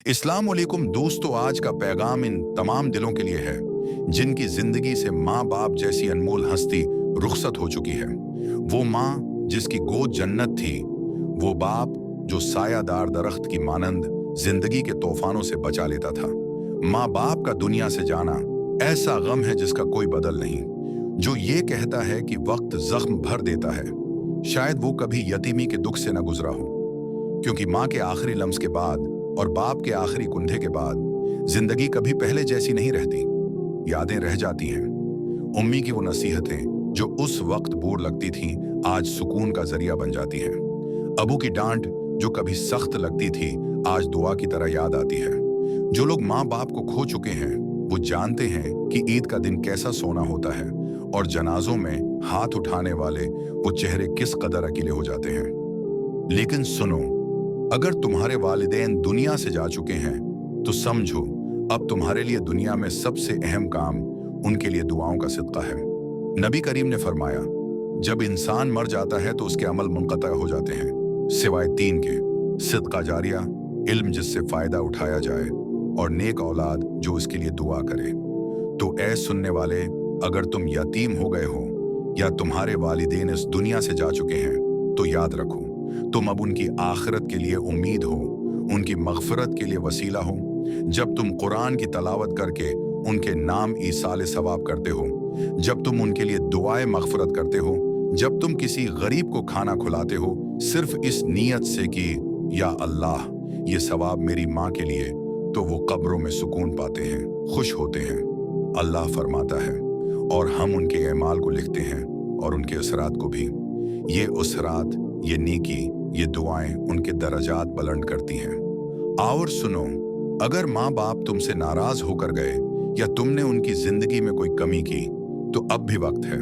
अस्सलाम वालेकुम दोस्तों, आज का पैगाम इन तमाम दिलों के लिए है जिनकी जिंदगी से माँ बाप जैसी अनमोल हस्ती रुखसत हो चुकी है। वो माँ जिसकी गोद जन्नत थी, वो बाप जो सायादार दरख्त की मानंद जिंदगी के तूफानों से बचा लेता था। माँ बाप का दुनिया से जाना ऐसा गम है जिसका कोई बदल नहीं, जो ये कहता है कि वक्त जख्म भर देता है। शायद वो कभी यतीमी के दुख से न गुजरा हो, क्योंकि माँ के आखिरी लम्स के बाद और बाप के आखिरी कुंधे के बाद जिंदगी कभी पहले जैसी नहीं रहती। यादें रह जाती हैं। उम्मी की वो नसीहतें जो उस वक्त बोर लगती थीं, आज सुकून का जरिया बन जाती हैं। अबू की डांट जो कभी सख्त लगती थी, आज दुआ की तरह याद आती है। जो लोग माँ बाप को खो चुके हैं वो जानते हैं कि ईद का दिन कैसा सोना होता है और जनाजों में हाथ उठाने वाले वो चेहरे किस कदर अकेले हो जाते हैं। लेकिन सुनो, अगर तुम्हारे वालिदैन दुनिया से जा चुके हैं तो समझो, अब तुम्हारे लिए दुनिया में सबसे अहम काम उनके लिए दुआओं का सिदका है। नबी करीम ने फरमाया, जब इंसान मर जाता है तो उसके अमल मुनक़ता हो जाते हैं, सिवाय तीन के: सिदका जारिया, इल्म जिससे फायदा उठाया जाए, और नेक औलाद जो उसके लिए दुआ करे। तो ऐ सुनने वाले, अगर तुम यतीम हो गए हो या तुम्हारे वालिदैन इस दुनिया से जा चुके हैं तो याद रखो, तुम अब उनकी आखिरत के लिए उम्मीद हो, उनकी मग़फ़िरत के लिए वसीला हो। जब तुम कुरान की तलावत करके उनके नाम ईसाल सवाब करते हो, जब तुम उनके लिए दुआए मग़फ़िरत करते हो, जब तुम किसी गरीब को खाना खिलाते हो सिर्फ इस नीयत से कि या अल्लाह ये सवाब मेरी माँ के लिए, तो वो कब्रों में सुकून पाते हैं, खुश होते हैं। अल्लाह फरमाता है, और हम उनके एमाल को लिखते हैं और उनके असरात को भी। ये उसरात, ये नेकी, ये दुआएं उनके दर्जात बुलंद करती हैं। और सुनो, अगर माँ बाप तुमसे नाराज होकर गए या तुमने उनकी जिंदगी में कोई कमी की तो अब भी वक्त है।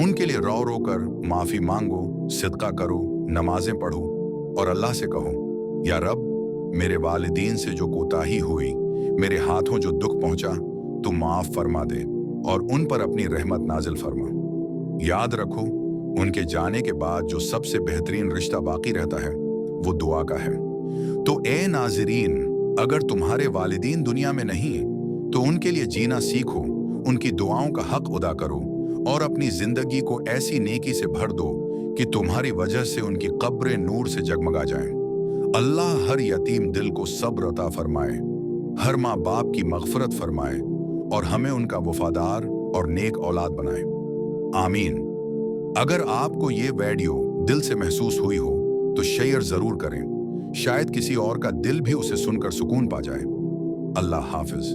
उनके लिए रो रो कर माफी मांगो, सिदका करो, नमाजें पढ़ो और अल्लाह से कहो, या रब, मेरे वालिदीन से जो कोताही हुई, मेरे हाथों जो दुख पहुंचा, तू माफ फरमा दे और उन पर अपनी रहमत नाजिल फरमा। याद रखो, उनके जाने के बाद जो सबसे बेहतरीन रिश्ता बाकी रहता है वो दुआ का है। तो ए नाज़रीन, अगर तुम्हारे वालिदीन दुनिया में नहीं तो उनके लिए जीना सीखो, उनकी दुआओं का हक अदा करो और अपनी जिंदगी को ऐसी नेकी से भर दो कि तुम्हारी वजह से उनकी कब्रें नूर से जगमगा जाएं। अल्लाह हर यतीम दिल को सब्र अता फरमाए, हर माँ बाप की मग़फ़िरत फरमाए और हमें उनका वफादार और नेक औलाद बनाए। आमीन। अगर आपको ये वीडियो दिल से महसूस हुई हो तो शेयर जरूर करें, शायद किसी और का दिल भी उसे सुनकर सुकून पा जाए। अल्लाह हाफिज।